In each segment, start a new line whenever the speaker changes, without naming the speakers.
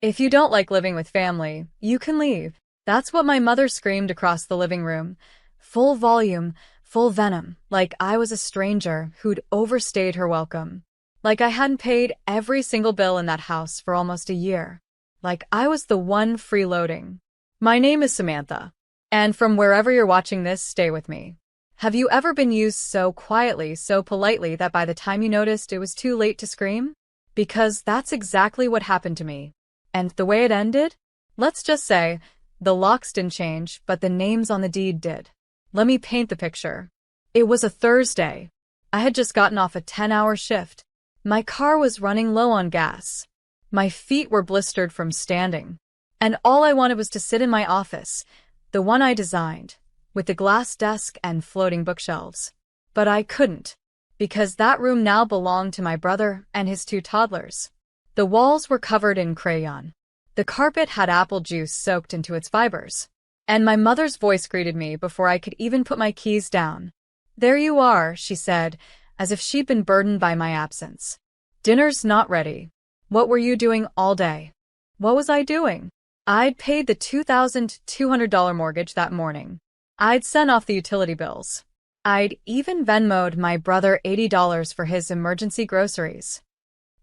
If you don't like living with family, you can leave. That's what my mother screamed across the living room. Full volume, full venom, like I was a stranger who'd overstayed her welcome. Like I hadn't paid every single bill in that house for almost a year. Like I was the one freeloading. My name is Samantha. And from wherever you're watching this, stay with me. Have you ever been used so quietly, so politely that by the time you noticed it was too late to scream? Because that's exactly what happened to me. And the way it ended? Let's just say, the locks didn't change, but the names on the deed did. Let me paint the picture. It was a Thursday. I had just gotten off a 10-hour shift. My car was running low on gas. My feet were blistered from standing. And all I wanted was to sit in my office, the one I designed, with the glass desk and floating bookshelves. But I couldn't, because that room now belonged to my brother and his two toddlers. The walls were covered in crayon. The carpet had apple juice soaked into its fibers. And my mother's voice greeted me before I could even put my keys down. "There you are," she said, as if she'd been burdened by my absence. "Dinner's not ready. What were you doing all day?" What was I doing? I'd paid the $2,200 mortgage that morning. I'd sent off the utility bills. I'd even Venmo'd my brother $80 for his emergency groceries.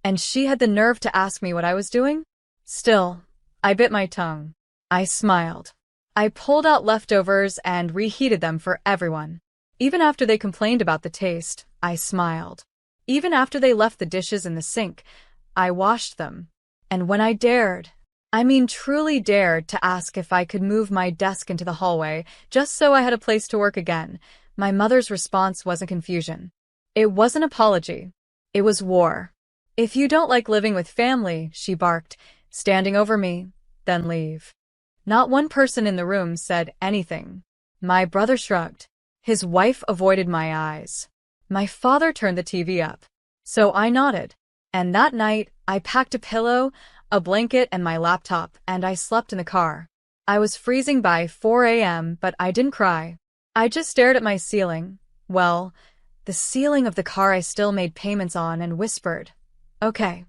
And she had the nerve to ask me what I was doing? Still, I bit my tongue. I smiled. I pulled out leftovers and reheated them for everyone. Even after they complained about the taste, I smiled. Even after they left the dishes in the sink, I washed them. And when I dared, truly dared to ask if I could move my desk into the hallway just so I had a place to work again, my mother's response wasn't confusion. It wasn't apology. It was war. "If you don't like living with family," she barked, standing over me, "then leave." Not one person in the room said anything. My brother shrugged. His wife avoided my eyes. My father turned the TV up. So I nodded. And that night, I packed a pillow, a blanket, and my laptop, and I slept in the car. I was freezing by 4 a.m., but I didn't cry. I just stared at my ceiling. Well, the ceiling of the car I still made payments on, and whispered, "Okay."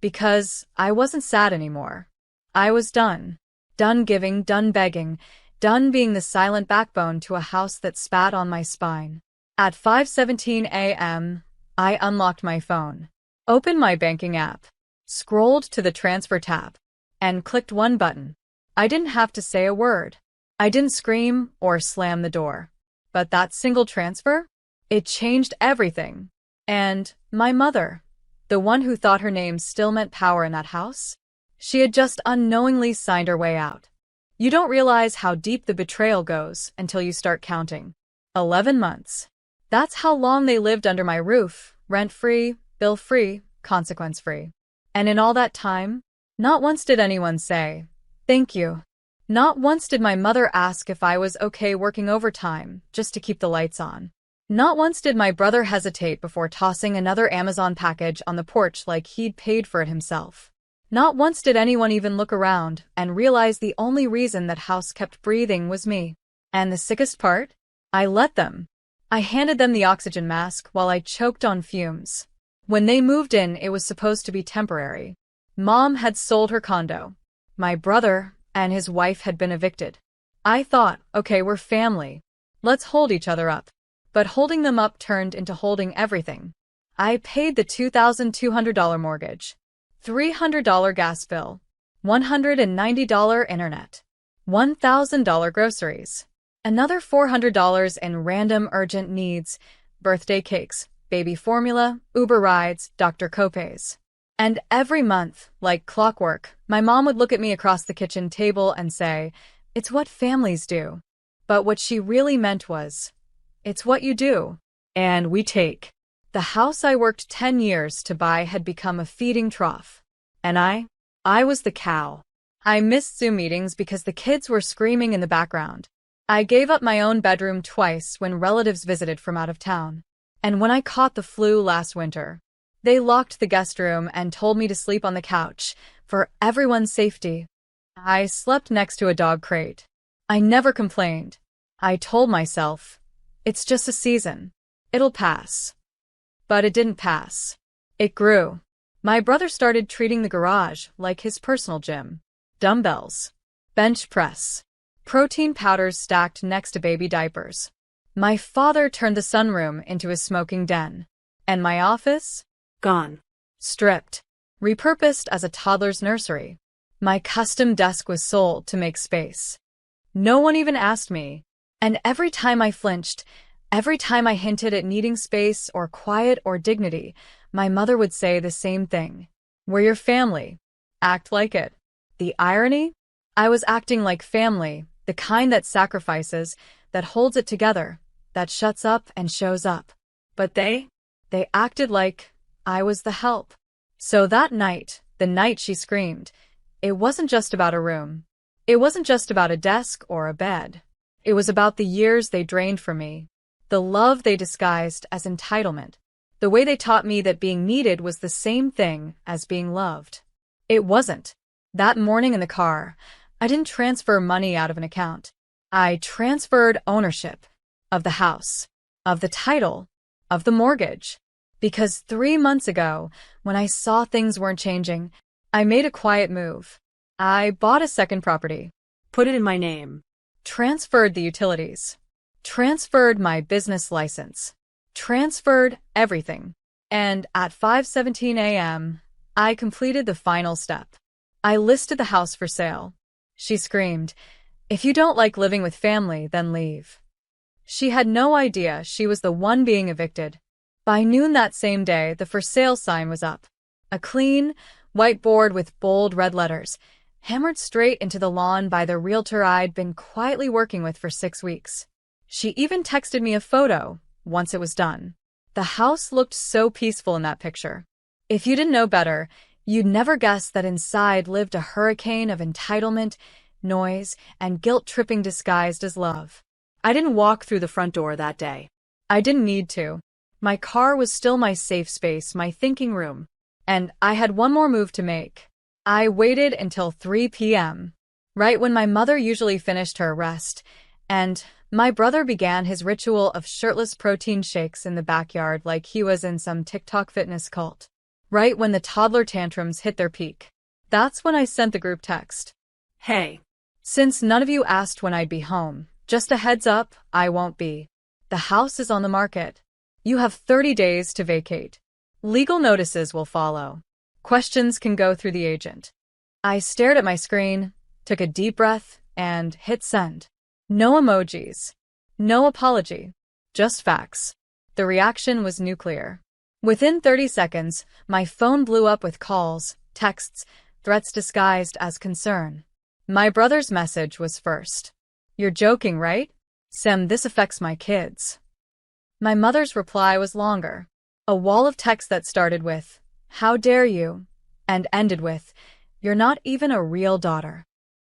Because I wasn't sad anymore. I was done. Done giving, done begging, done being the silent backbone to a house that spat on my spine. At 5:17 a.m., I unlocked my phone, opened my banking app, scrolled to the transfer tab, and clicked one button. I didn't have to say a word. I didn't scream or slam the door. But that single transfer? It changed everything. And my mother, the one who thought her name still meant power in that house, she had just unknowingly signed her way out. You don't realize how deep the betrayal goes until you start counting. 11 months. That's how long they lived under my roof, rent-free, bill-free, consequence-free. And in all that time, not once did anyone say, "Thank you." Not once did my mother ask if I was okay working overtime just to keep the lights on. Not once did my brother hesitate before tossing another Amazon package on the porch like he'd paid for it himself. Not once did anyone even look around and realize the only reason that house kept breathing was me. And the sickest part? I let them. I handed them the oxygen mask while I choked on fumes. When they moved in, it was supposed to be temporary. Mom had sold her condo. My brother and his wife had been evicted. I thought, okay, we're family. Let's hold each other up. But holding them up turned into holding everything. I paid the $2,200 mortgage, $300 gas bill, $190 internet, $1,000 groceries, another $400 in random urgent needs, birthday cakes, baby formula, Uber rides, doctor copays. And every month, like clockwork, my mom would look at me across the kitchen table and say, "It's what families do." But what she really meant was, "It's what you do." And we take. The house I worked 10 years to buy had become a feeding trough. And I was the cow. I missed Zoom meetings because the kids were screaming in the background. I gave up my own bedroom twice when relatives visited from out of town. And when I caught the flu last winter, they locked the guest room and told me to sleep on the couch for everyone's safety. I slept next to a dog crate. I never complained. I told myself, it's just a season. It'll pass. But it didn't pass. It grew. My brother started treating the garage like his personal gym. Dumbbells, bench press, protein powders stacked next to baby diapers. My father turned the sunroom into a smoking den. And my office?
Gone.
Stripped. Repurposed as a toddler's nursery. My custom desk was sold to make space. No one even asked me. And every time I flinched, every time I hinted at needing space or quiet or dignity, my mother would say the same thing. We're your family. Act like it. The irony? I was acting like family, the kind that sacrifices, that holds it together, that shuts up and shows up. But they acted like I was the help. So that night, the night she screamed, it wasn't just about a room. It wasn't just about a desk or a bed. It was about the years they drained from me, the love they disguised as entitlement, the way they taught me that being needed was the same thing as being loved. It wasn't. That morning in the car, I didn't transfer money out of an account. I transferred ownership of the house, of the title, of the mortgage. Because 3 months ago, when I saw things weren't changing, I made a quiet move. I bought a second property.
Put it in my name.
Transferred the utilities. Transferred my business license. Transferred everything. And at 5:17 a.m., I completed the final step. I listed the house for sale. She screamed, "If you don't like living with family, then leave." She had no idea she was the one being evicted. By noon that same day, the for sale sign was up. A clean, white board with bold red letters, hammered straight into the lawn by the realtor I'd been quietly working with for 6 weeks. She even texted me a photo once it was done. The house looked so peaceful in that picture. If you didn't know better, you'd never guess that inside lived a hurricane of entitlement, noise, and guilt-tripping disguised as love.
I didn't walk through the front door that day.
I didn't need to. My car was still my safe space, my thinking room. And I had one more move to make. I waited until 3 p.m., right when my mother usually finished her rest, and my brother began his ritual of shirtless protein shakes in the backyard like he was in some TikTok fitness cult. Right when the toddler tantrums hit their peak. That's when I sent the group text.
Hey.
Since none of you asked when I'd be home, just a heads up, I won't be. The house is on the market. You have 30 days to vacate. Legal notices will follow. Questions can go through the agent. I stared at my screen, took a deep breath, and hit send. No emojis. No apology. Just facts. The reaction was nuclear. Within 30 seconds, my phone blew up with calls, texts, threats disguised as concern. My brother's message was first. "You're joking, right? Sam, this affects my kids." My mother's reply was longer. A wall of text that started with, "How dare you?" and ended with, "You're not even a real daughter."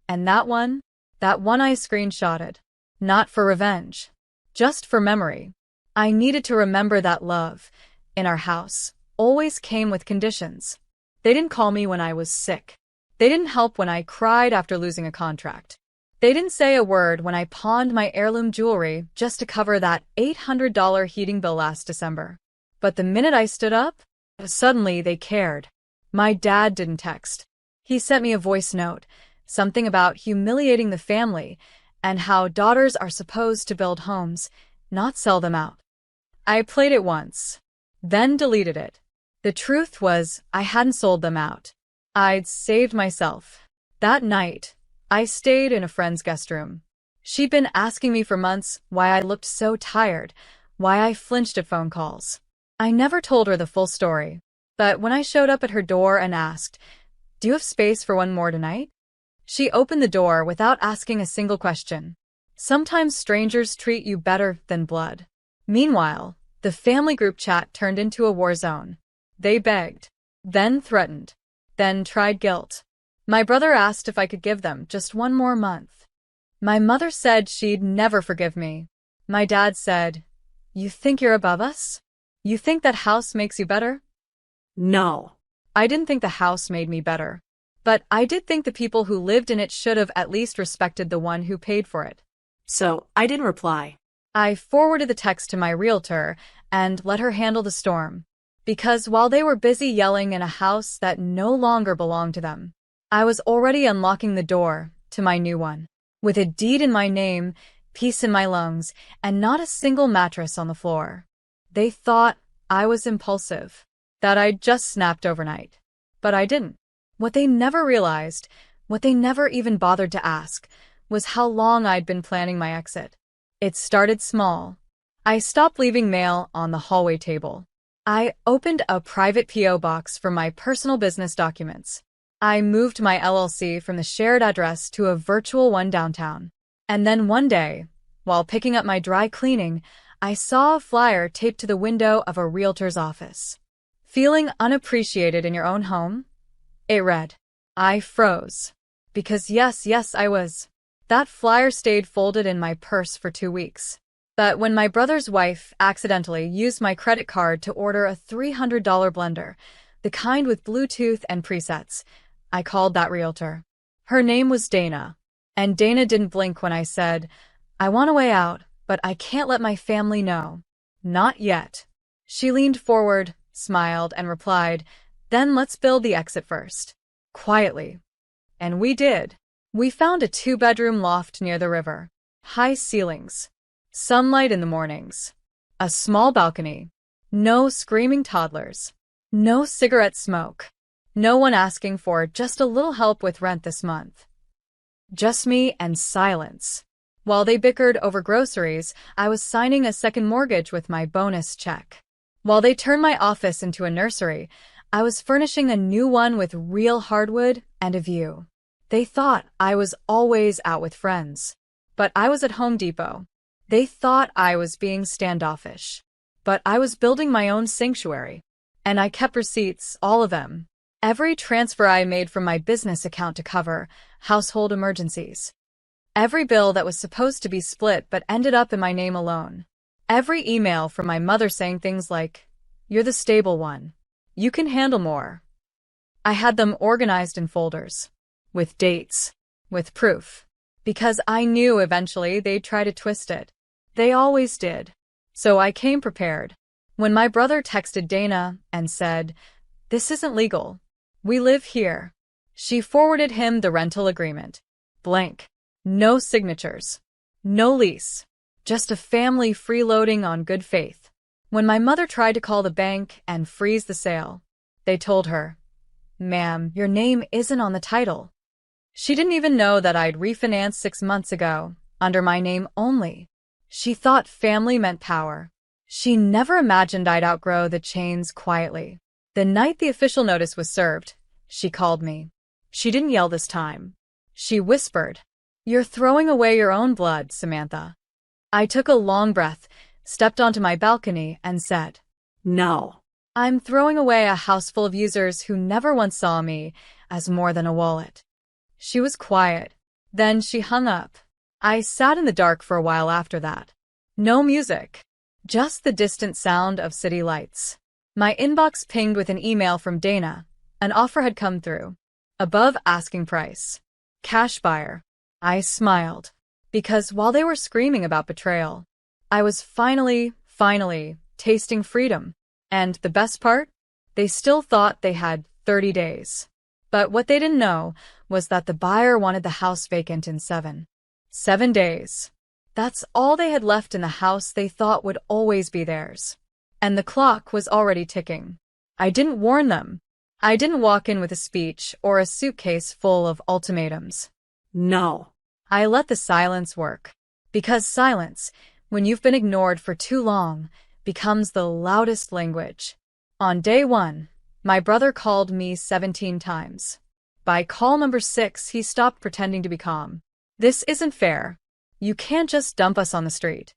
And that one I screenshotted. Not for revenge. Just for memory. I needed to remember that love, in our house, always came with conditions. They didn't call me when I was sick. They didn't help when I cried after losing a contract. They didn't say a word when I pawned my heirloom jewelry just to cover that $800 heating bill last December. But the minute I stood up, suddenly they cared. My dad didn't text. He sent me a voice note, something about humiliating the family and how daughters are supposed to build homes, not sell them out. I played it once, then deleted it. The truth was, I hadn't sold them out. I'd saved myself. That night, I stayed in a friend's guest room. She'd been asking me for months why I looked so tired, why I flinched at phone calls. I never told her the full story, but when I showed up at her door and asked, "Do you have space for one more tonight?" she opened the door without asking a single question. Sometimes strangers treat you better than blood. Meanwhile, the family group chat turned into a war zone. They begged, then threatened, then tried guilt. My brother asked if I could give them just one more month. My mother said she'd never forgive me. My dad said, "You think you're above us? You think that house makes you better?"
No.
I didn't think the house made me better. But I did think the people who lived in it should have at least respected the one who paid for it.
So, I didn't reply.
I forwarded the text to my realtor and let her handle the storm. Because while they were busy yelling in a house that no longer belonged to them, I was already unlocking the door to my new one. With a deed in my name, peace in my lungs, and not a single mattress on the floor. They thought I was impulsive, that I'd just snapped overnight. But I didn't. What they never realized, what they never even bothered to ask, was how long I'd been planning my exit. It started small. I stopped leaving mail on the hallway table. I opened a private P.O. box for my personal business documents. I moved my LLC from the shared address to a virtual one downtown. And then one day, while picking up my dry cleaning, I saw a flyer taped to the window of a realtor's office. Feeling unappreciated in your own home? It read. I froze. Because yes, I was. That flyer stayed folded in my purse for 2 weeks. But when my brother's wife accidentally used my credit card to order a $300 blender, the kind with Bluetooth and presets, I called that realtor. Her name was Dana. And Dana didn't blink when I said, I want a way out, but I can't let my family know. Not yet. She leaned forward, smiled, and replied, then let's build the exit first. Quietly. And we did. We found a 2-bedroom loft near the river. High ceilings. Sunlight in the mornings. A small balcony. No screaming toddlers. No cigarette smoke. No one asking for just a little help with rent this month. Just me and silence. While they bickered over groceries, I was signing a second mortgage with my bonus check. While they turned my office into a nursery, I was furnishing a new one with real hardwood and a view. They thought I was always out with friends. But I was at Home Depot. They thought I was being standoffish. But I was building my own sanctuary. And I kept receipts, all of them. Every transfer I made from my business account to cover household emergencies. Every bill that was supposed to be split but ended up in my name alone. Every email from my mother saying things like, you're the stable one. You can handle more. I had them organized in folders. With dates. With proof. Because I knew eventually they'd try to twist it. They always did. So I came prepared. When my brother texted Dana and said, this isn't legal. We live here. She forwarded him the rental agreement. Blank. No signatures. No lease. Just a family freeloading on good faith. When my mother tried to call the bank and freeze the sale, they told her, ma'am, your name isn't on the title. She didn't even know that I'd refinanced 6 months ago, under my name only. She thought family meant power. She never imagined I'd outgrow the chains quietly. The night the official notice was served, she called me. She didn't yell this time. She whispered, you're throwing away your own blood, Samantha. I took a long breath, stepped onto my balcony, and said,
No.
I'm throwing away a house full of users who never once saw me as more than a wallet. She was quiet. Then she hung up. I sat in the dark for a while after that. No music. Just the distant sound of city lights. My inbox pinged with an email from Dana. An offer had come through. Above asking price. Cash buyer. I smiled. Because while they were screaming about betrayal, I was finally tasting freedom. And the best part? They still thought they had 30 days. But what they didn't know was that the buyer wanted the house vacant in 7 days. That's all they had left in the house they thought would always be theirs. And the clock was already ticking. I didn't warn them. I didn't walk in with a speech or a suitcase full of ultimatums.
No.
I let the silence work. Because silence, when you've been ignored for too long, becomes the loudest language. On day 1, my brother called me 17 times. By call number 6, he stopped pretending to be calm. This isn't fair. You can't just dump us on the street.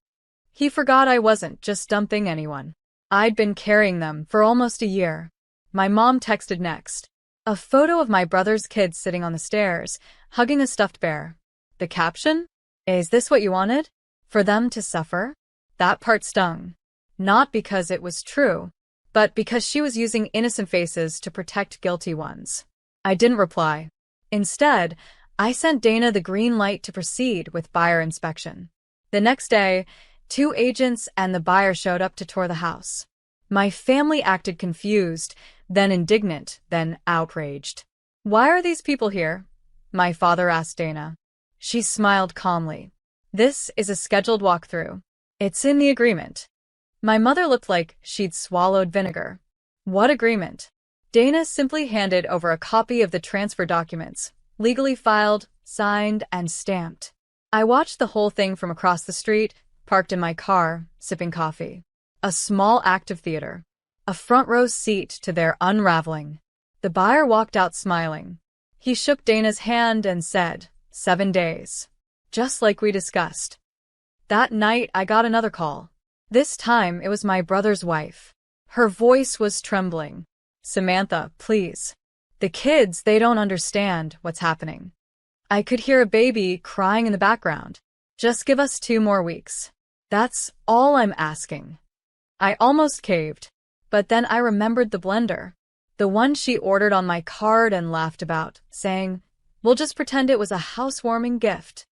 He forgot I wasn't just dumping anyone. I'd been carrying them for almost a year. My mom texted next. A photo of my brother's kids sitting on the stairs, hugging a stuffed bear. The caption? Is this what you wanted? For them to suffer? That part stung. Not because it was true, but because she was using innocent faces to protect guilty ones. I didn't reply. Instead, I sent Dana the green light to proceed with buyer inspection. The next day, 2 agents and the buyer showed up to tour the house. My family acted confused, then indignant, then outraged. "Why are these people here?" my father asked Dana. She smiled calmly. "This is a scheduled walkthrough. It's in the agreement." My mother looked like she'd swallowed vinegar. "What agreement?" Dana simply handed over a copy of the transfer documents, legally filed, signed, and stamped. I watched the whole thing from across the street, parked in my car, sipping coffee. A small act of theater. A front row seat to their unraveling. The buyer walked out smiling. He shook Dana's hand and said, "7 days. Just like we discussed." That night, I got another call. This time, it was my brother's wife. Her voice was trembling. "Samantha, please. The kids, they don't understand what's happening." I could hear a baby crying in the background. "Just give us 2 more weeks. That's all I'm asking." I almost caved, but then I remembered the blender. The one she ordered on my card and laughed about, saying, "We'll just pretend it was a housewarming gift."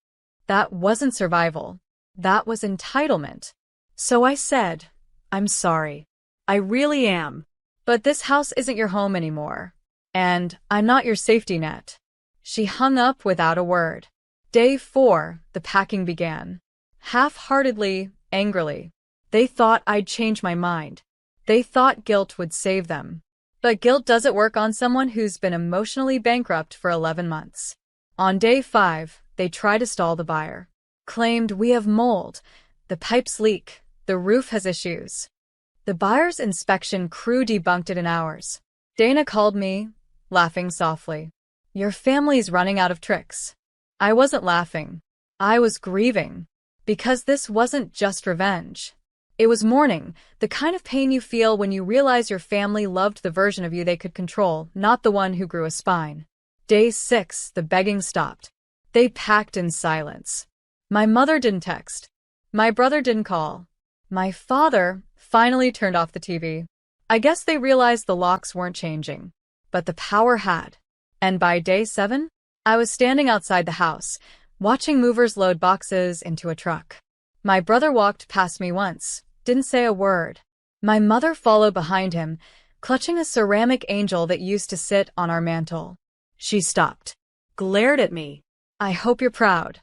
That wasn't survival. That was entitlement. So I said, "I'm sorry. I really am. But this house isn't your home anymore. And I'm not your safety net." She hung up without a word. Day 4, the packing began. Half-heartedly, angrily. They thought I'd change my mind. They thought guilt would save them. But guilt doesn't work on someone who's been emotionally bankrupt for 11 months. On day 5, they tried to stall the buyer. Claimed, "We have mold. The pipes leak. The roof has issues." The buyer's inspection crew debunked it in hours. Dana called me, laughing softly. "Your family's running out of tricks." I wasn't laughing. I was grieving. Because this wasn't just revenge. It was mourning, the kind of pain you feel when you realize your family loved the version of you they could control, not the one who grew a spine. Day 6, the begging stopped. They packed in silence. My mother didn't text. My brother didn't call. My father finally turned off the TV. I guess they realized the locks weren't changing. But the power had. And by day 7, I was standing outside the house, watching movers load boxes into a truck. My brother walked past me once, didn't say a word. My mother followed behind him, clutching a ceramic angel that used to sit on our mantel. She stopped, glared at me. "I hope you're proud."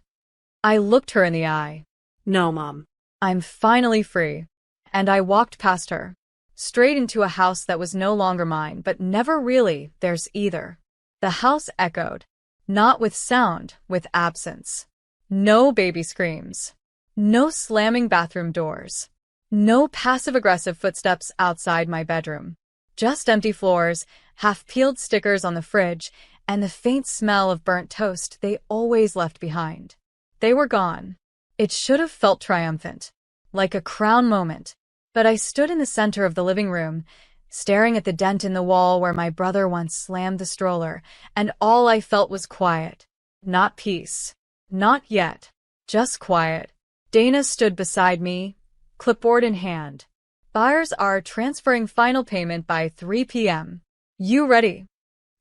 I looked her in the eye.
No, Mom.
I'm finally free. And I walked past her, straight into a house that was no longer mine, but never really theirs either. The house echoed, not with sound, with absence. No baby screams. No slamming bathroom doors. No passive-aggressive footsteps outside my bedroom. Just empty floors, half-peeled stickers on the fridge, and the faint smell of burnt toast they always left behind. They were gone. It should have felt triumphant, like a crown moment. But I stood in the center of the living room, staring at the dent in the wall where my brother once slammed the stroller, and all I felt was quiet. Not peace. Not yet. Just quiet. Dana stood beside me, clipboard in hand. "Buyers are transferring final payment by 3 p.m. You ready?"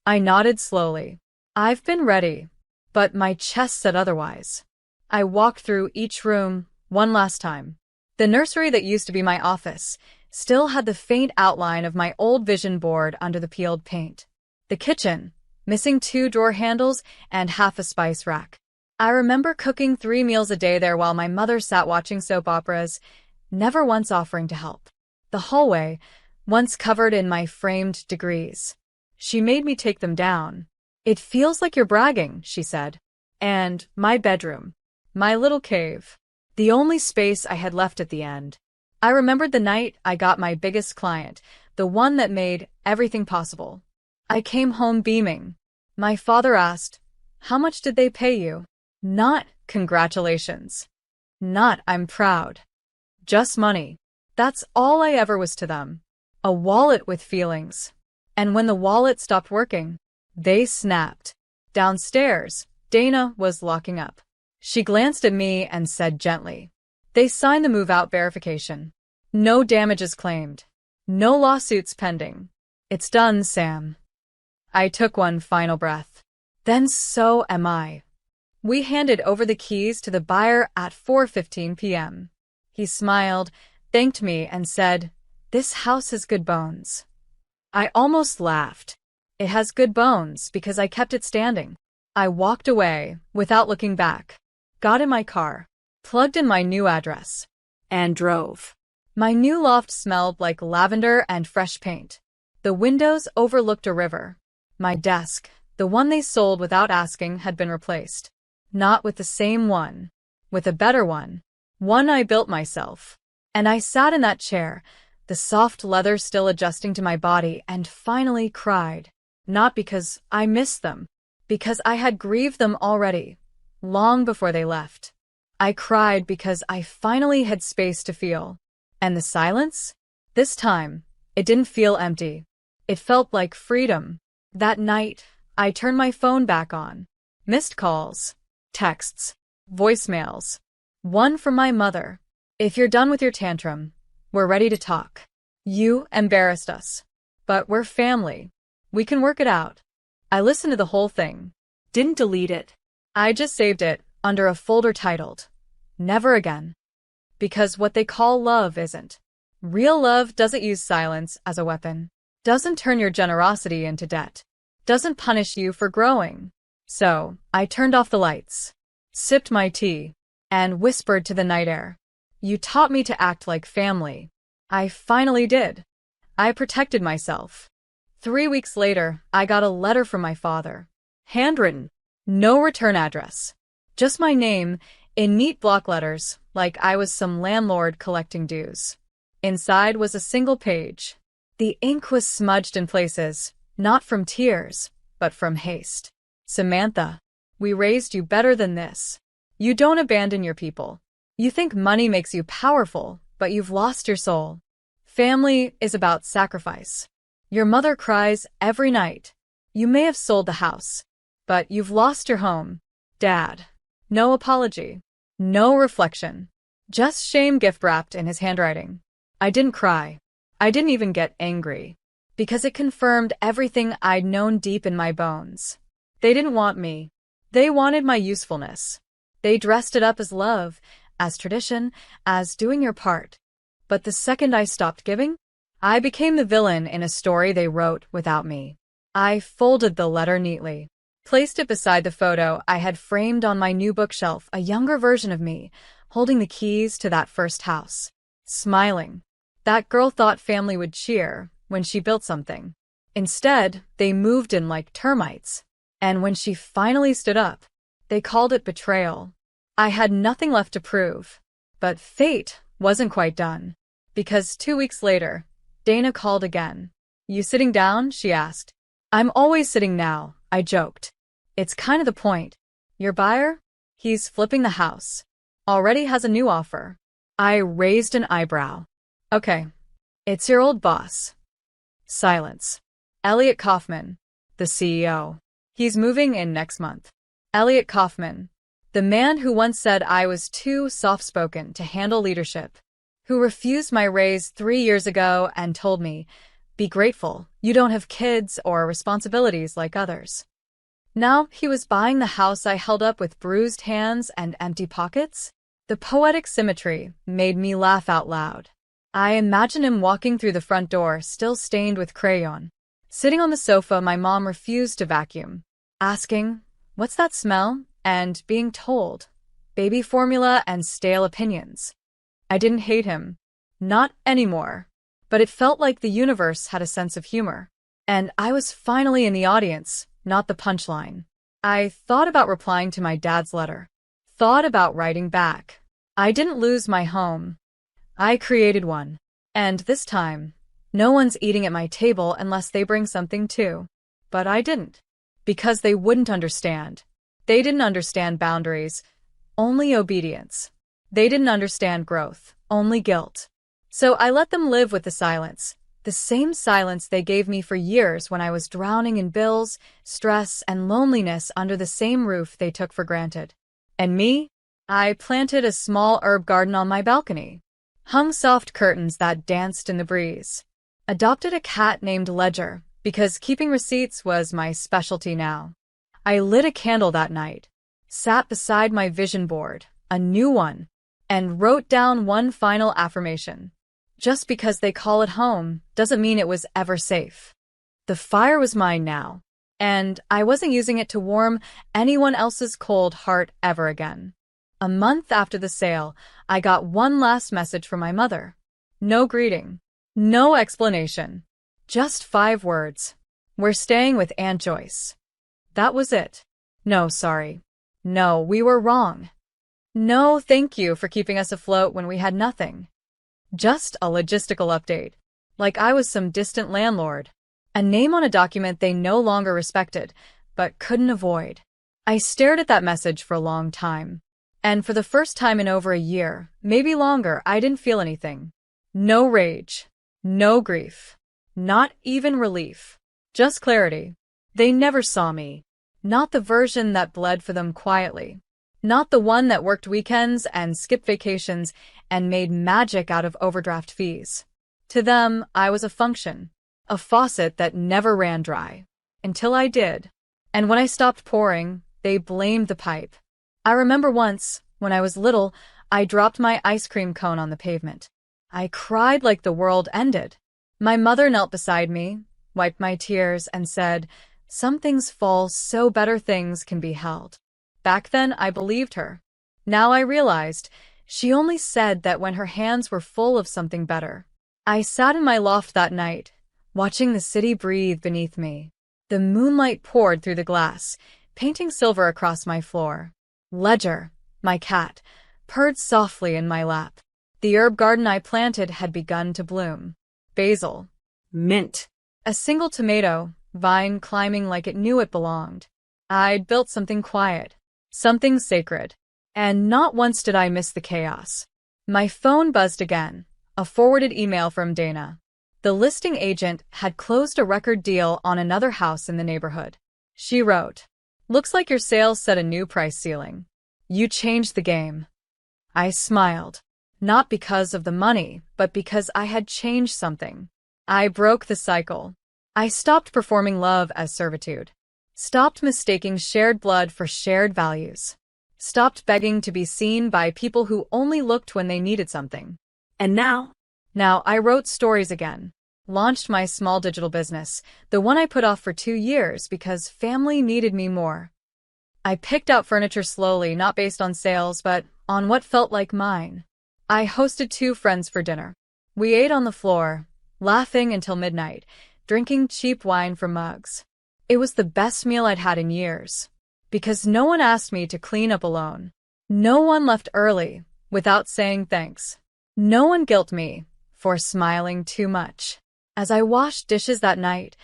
I nodded slowly. I've been ready, but my chest said otherwise. I walked through each room one last time. The nursery that used to be my office still had the faint outline of my old vision board under the peeled paint. The kitchen, missing 2 drawer handles and half a spice rack. I remember cooking 3 meals a day there while my mother sat watching soap operas, never once offering to help. The hallway, once covered in my framed degrees. She made me take them down. "It feels like you're bragging," she said. And my bedroom. My little cave. The only space I had left at the end. I remembered the night I got my biggest client, the one that made everything possible. I came home beaming. My father asked, "How much did they pay you?" Not "congratulations." Not "I'm proud." Just money. That's all I ever was to them. A wallet with feelings. And when the wallet stopped working, they snapped. Downstairs, Dana was locking up. She glanced at me and said gently, "They signed the move-out verification. No damages claimed. No lawsuits pending. It's done, Sam." I took one final breath. Then so am I. We handed over the keys to the buyer at 4:15 p.m. He smiled, thanked me, and said, This house has good bones. I almost laughed. It has good bones because I kept it standing. I walked away without looking back, got in my car, plugged in my new address,
and drove.
My new loft smelled like lavender and fresh paint. The windows overlooked a river. My desk, the one they sold without asking, had been replaced. Not with the same one, with a better one. One I built myself. And I sat in that chair, the soft leather still adjusting to my body, and finally cried. Not because I missed them, because I had grieved them already, long before they left. I cried because I finally had space to feel. And the silence? This time, it didn't feel empty. It felt like freedom. That night, I turned my phone back on. Missed calls, texts, voicemails. One from my mother. If you're done with your tantrum, we're ready to talk. You embarrassed us. But we're family. We can work it out. I listened to the whole thing.
Didn't delete it.
I just saved it under a folder titled, Never Again. Because what they call love isn't. Real love doesn't use silence as a weapon. Doesn't turn your generosity into debt. Doesn't punish you for growing. So, I turned off the lights, sipped my tea, and whispered to the night air. You taught me to act like family. I finally did. I protected myself. 3 weeks later, I got a letter from my father. Handwritten. No return address. Just my name, in neat block letters, like I was some landlord collecting dues. Inside was a single page. The ink was smudged in places, not from tears, but from haste. Samantha, we raised you better than this. You don't abandon your people. You think money makes you powerful, but you've lost your soul. Family is about sacrifice. Your mother cries every night. You may have sold the house, but you've lost your home. Dad. No apology. No reflection. Just shame gift wrapped in his handwriting. I didn't cry. I didn't even get angry. Because it confirmed everything I'd known deep in my bones. They didn't want me. They wanted my usefulness. They dressed it up as love, as tradition, as doing your part. But the second I stopped giving, I became the villain in a story they wrote without me. I folded the letter neatly, placed it beside the photo I had framed on my new bookshelf, a younger version of me, holding the keys to that first house, smiling. That girl thought family would cheer when she built something. Instead, they moved in like termites. And when she finally stood up, they called it betrayal. I had nothing left to prove. But fate wasn't quite done. Because 2 weeks later, Dana called again. You sitting down? She asked. I'm always sitting now, I joked. It's kind of the point. Your buyer? He's flipping the house. Already has a new offer. I raised an eyebrow. Okay. It's your old boss. Silence. Elliot Kaufman, the CEO. He's moving in next month. Elliot Kaufman, the man who once said I was too soft-spoken to handle leadership, who refused my raise 3 years ago and told me, be grateful, you don't have kids or responsibilities like others. Now he was buying the house I held up with bruised hands and empty pockets. The poetic symmetry made me laugh out loud. I imagine him walking through the front door, still stained with crayon, sitting on the sofa my mom refused to vacuum, asking, what's that smell? And being told, baby formula and stale opinions. I didn't hate him. Not anymore. But it felt like the universe had a sense of humor. And I was finally in the audience, not the punchline. I thought about replying to my dad's letter. Thought about writing back. I didn't lose my home. I created one. And this time, no one's eating at my table unless they bring something too. But I didn't. Because they wouldn't understand. They didn't understand boundaries, only obedience. They didn't understand growth, only guilt. So I let them live with the silence, the same silence they gave me for years when I was drowning in bills, stress, and loneliness under the same roof they took for granted. And me? I planted a small herb garden on my balcony, hung soft curtains that danced in the breeze, adopted a cat named Ledger because keeping receipts was my specialty now. I lit a candle that night, sat beside my vision board, a new one, and wrote down one final affirmation. Just because they call it home doesn't mean it was ever safe. The fire was mine now, and I wasn't using it to warm anyone else's cold heart ever again. A month after the sale, I got one last message from my mother. No greeting. No explanation. Just 5 words. We're staying with Aunt Joyce. That was it. No, sorry. No, we were wrong. No, thank you for keeping us afloat when we had nothing. Just a logistical update. Like I was some distant landlord. A name on a document they no longer respected, but couldn't avoid. I stared at that message for a long time. And for the first time in over a year, maybe longer, I didn't feel anything. No rage. No grief. Not even relief. Just clarity. They never saw me. Not the version that bled for them quietly. Not the one that worked weekends and skipped vacations and made magic out of overdraft fees. To them, I was a function. A faucet that never ran dry. Until I did. And when I stopped pouring, they blamed the pipe. I remember once, when I was little, I dropped my ice cream cone on the pavement. I cried like the world ended. My mother knelt beside me, wiped my tears, and said, "Some things fall so better things can be held." Back then, I believed her. Now I realized, she only said that when her hands were full of something better. I sat in my loft that night, watching the city breathe beneath me. The moonlight poured through the glass, painting silver across my floor. Ledger, my cat, purred softly in my lap. The herb garden I planted had begun to bloom. Basil.
Mint.
A single tomato, vine climbing like it knew it belonged. I'd built something quiet, something sacred. And not once did I miss the chaos. My phone buzzed again, a forwarded email from Dana. The listing agent had closed a record deal on another house in the neighborhood. She wrote, "Looks like your sale set a new price ceiling. You changed the game." I smiled, not because of the money, but because I had changed something. I broke the cycle. I stopped performing love as servitude. Stopped mistaking shared blood for shared values. Stopped begging to be seen by people who only looked when they needed something.
And now?
Now I wrote stories again. Launched my small digital business, the one I put off for 2 years because family needed me more. I picked out furniture slowly, not based on sales, but on what felt like mine. I hosted 2 friends for dinner. We ate on the floor, laughing until midnight, drinking cheap wine from mugs. It was the best meal I'd had in years. Because no one asked me to clean up alone. No one left early without saying thanks. No one guilted me for smiling too much. As I washed dishes that night,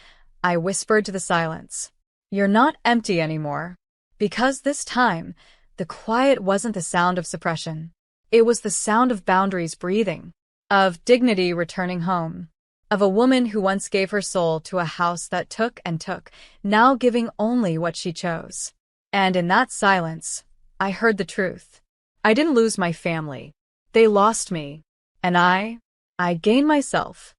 I whispered to the silence, "You're not empty anymore." Because this time, the quiet wasn't the sound of suppression. It was the sound of boundaries breathing, of dignity returning home, of a woman who once gave her soul to a house that took and took, now giving only what she chose. And in that silence, I heard the truth. I didn't lose my family. They lost me. And I gained myself.